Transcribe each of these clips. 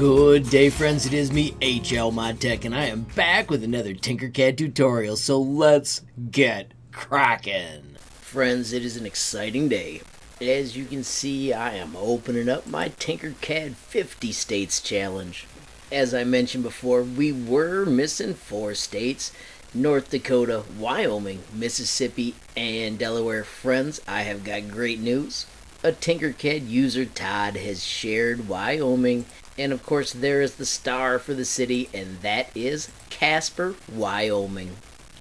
Good day, friends. It is me, HL Modtech, and I am back with another Tinkercad tutorial, so let's get cracking. Friends, it is an exciting day. As you can see, I am opening up my Tinkercad 50 States Challenge. As I mentioned before, we were missing 4 states: North Dakota, Wyoming, Mississippi, and Delaware. Friends, I have got great news. A Tinkercad user, Todd, has shared Wyoming, and of course there is the star for the city, and that is Casper, Wyoming.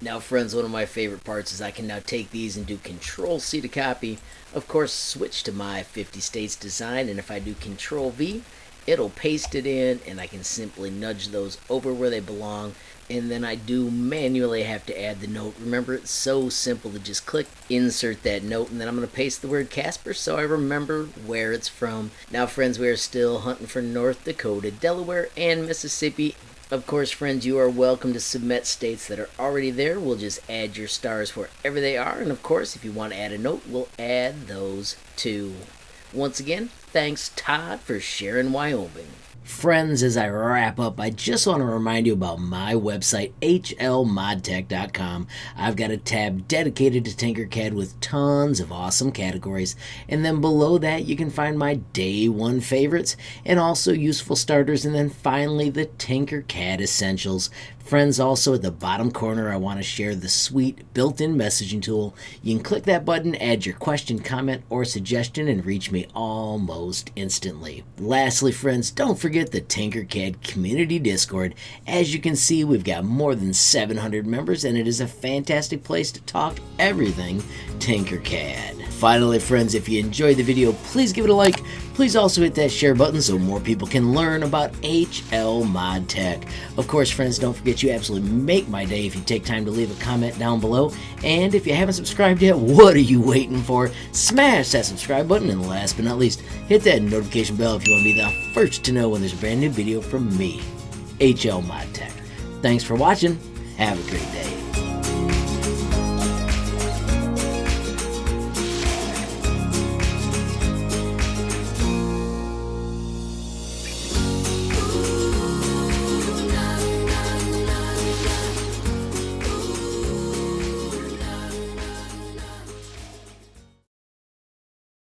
Now friends, one of my favorite parts is I can now take these and do Control-C to copy, of course switch to my 50 states design, and if I do Control-V, it'll paste it in, and I can simply nudge those over where they belong, and then I do manually have to add the note. Remember, it's so simple to just click, insert that note, and then I'm going to paste the word Casper so I remember where it's from. Now friends, we are still hunting for North Dakota, Delaware, and Mississippi. Of course, friends, you are welcome to submit states that are already there. We'll just add your stars wherever they are, and of course, if you want to add a note, we'll add those too. Once again, thanks Todd for sharing Wyoming. Friends, as I wrap up, I just want to remind you about my website, hlmodtech.com. I've got a tab dedicated to Tinkercad with tons of awesome categories, and then below that you can find my day one favorites and also useful starters, and then finally the Tinkercad essentials. Friends, also at the bottom corner, I want to share the sweet built-in messaging tool. You can click that button, add your question, comment, or suggestion, and reach me almost instantly. Lastly, friends, don't forget the Tinkercad Community Discord. As you can see, we've got more than 700 members, and it is a fantastic place to talk everything Tinkercad. Finally, friends, if you enjoyed the video, please give it a like. Please also hit that share button so more people can learn about HL Modtech. Of course, friends, don't forget you absolutely make my day if you take time to leave a comment down below. And if you haven't subscribed yet, what are you waiting for? Smash that subscribe button, and last but not least, hit that notification bell if you want to be the first to know when there's a brand new video from me, HL Modtech. Thanks for watching. Have a great day.